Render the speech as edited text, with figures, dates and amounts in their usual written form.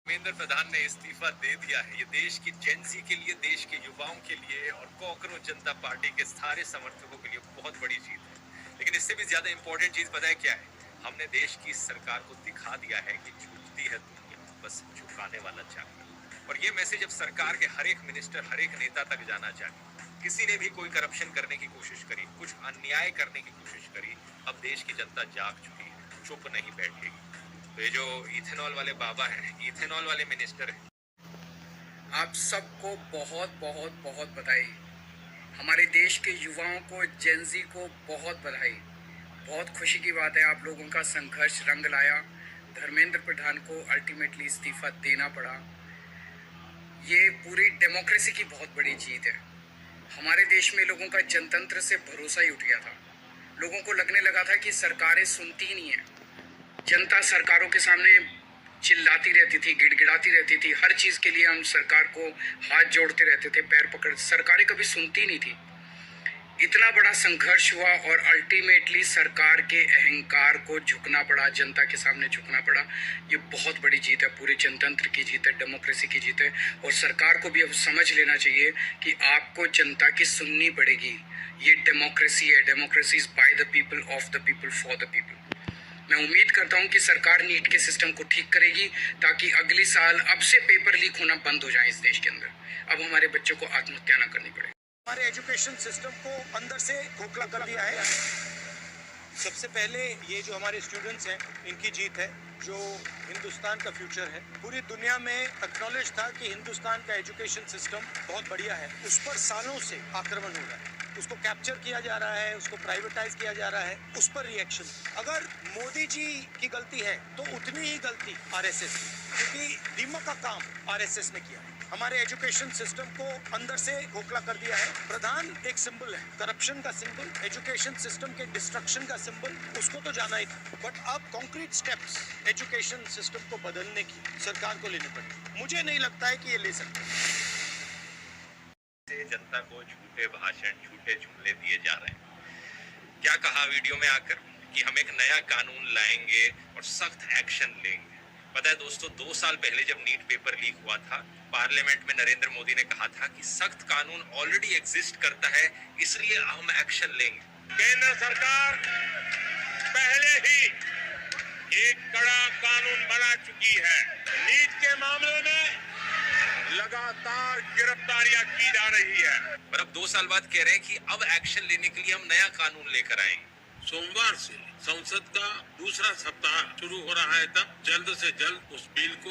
धर्मेंद्र प्रधान ने इस्तीफा दे दिया है। ये देश की जेंजी के लिए, देश के युवाओं के लिए और कॉकरोच जनता पार्टी के सारे समर्थकों के लिए बहुत बड़ी जीत है। लेकिन इससे भी ज्यादा इंपॉर्टेंट चीज पता है क्या है? हमने देश की सरकार को दिखा दिया है कि झुकती है दुनिया, बस झुकाने वाला चाहिए। और ये मैसेज अब सरकार के हर एक मिनिस्टर, हर एक नेता तक जाना चाहिए। किसी ने भी कोई करप्शन करने की कोशिश करी, कुछ अन्याय करने की कोशिश करी, अब देश की जनता जाग चुकी है, चुप नहीं बैठेगी। तो ये जो इथेनॉल वाले बाबा हैं, इथेनॉल वाले मिनिस्टर हैं, आप सबको बहुत बहुत बहुत बधाई। हमारे देश के युवाओं को, जेंजी को बहुत बधाई। बहुत खुशी की बात है, आप लोगों का संघर्ष रंग लाया। धर्मेंद्र प्रधान को अल्टीमेटली इस्तीफा देना पड़ा। ये पूरी डेमोक्रेसी की बहुत बड़ी जीत है। हमारे देश में लोगों का जनतंत्र से भरोसा ही उठ गया था। लोगों को लगने लगा था कि सरकारें सुनती ही नहीं है। जनता सरकारों के सामने चिल्लाती रहती थी, गिड़गिड़ाती रहती थी। हर चीज़ के लिए हम सरकार को हाथ जोड़ते रहते थे, पैर पकड़। सरकारें कभी सुनती नहीं थी। इतना बड़ा संघर्ष हुआ और अल्टीमेटली सरकार के अहंकार को झुकना पड़ा, जनता के सामने झुकना पड़ा। ये बहुत बड़ी जीत है, पूरे जनतंत्र की जीत है, डेमोक्रेसी की जीत है। और सरकार को भी अब समझ लेना चाहिए कि आपको जनता की सुननी पड़ेगी। ये डेमोक्रेसी है, democracy is by the people, of the people, for the people. मैं उम्मीद करता हूं कि सरकार नीट के सिस्टम को ठीक करेगी ताकि अगली साल अब से पेपर लीक होना बंद हो जाए इस देश के अंदर। अब हमारे बच्चों को आत्महत्या न करनी पड़े। हमारे एजुकेशन सिस्टम को अंदर से खोखला कर दिया है। सबसे पहले ये जो हमारे स्टूडेंट्स हैं, इनकी जीत है, जो हिंदुस्तान का फ्यूचर है। पूरी दुनिया में एक्नॉलेज था कि हिंदुस्तान का एजुकेशन सिस्टम बहुत बढ़िया है। उस पर सालों से आक्रमण हो रहा है, उसको कैप्चर किया जा रहा है, उसको प्राइवेटाइज किया जा रहा है, उस पर रिएक्शन। अगर मोदी जी की गलती है तो उतनी ही गलती आरएसएस की, क्योंकि दीमक का काम आरएसएस ने किया है। हमारे एजुकेशन सिस्टम को अंदर से खोखला कर दिया है। प्रधान एक सिंबल है, करप्शन का सिंबल, एजुकेशन सिस्टम के डिस्ट्रक्शन का सिंबल, उसको तो जाना ही था। बट अब कॉन्क्रीट स्टेप्स एजुकेशन सिस्टम को बदलने की सरकार को लेने पड़े। मुझे नहीं लगता है कि ये ले सकते। जनता को झूठे भाषण, झूठे जुमले दिए जा रहे हैं। क्या कहा वीडियो में आकर कि हम एक नया कानून लाएंगे और सख्त एक्शन लेंगे। पता है दोस्तों, 2 साल पहले जब नीट पेपर लीक हुआ था, पार्लियामेंट में नरेंद्र मोदी ने कहा था कि सख्त कानून ऑलरेडी एग्जिस्ट करता है, इसलिए हम एक्शन लेंगे। केंद्र सरकार पहले ही एक कड़ा कानून बना चुकी है। नीट के मामले में लगातार गिरफ्तारियां की जा रही है, पर अब 2 साल बाद कह रहे हैं कि अब एक्शन लेने के लिए हम नया कानून लेकर आएंगे। सोमवार से संसद का दूसरा सप्ताह शुरू हो रहा है, तब जल्द से जल्द उस बिल को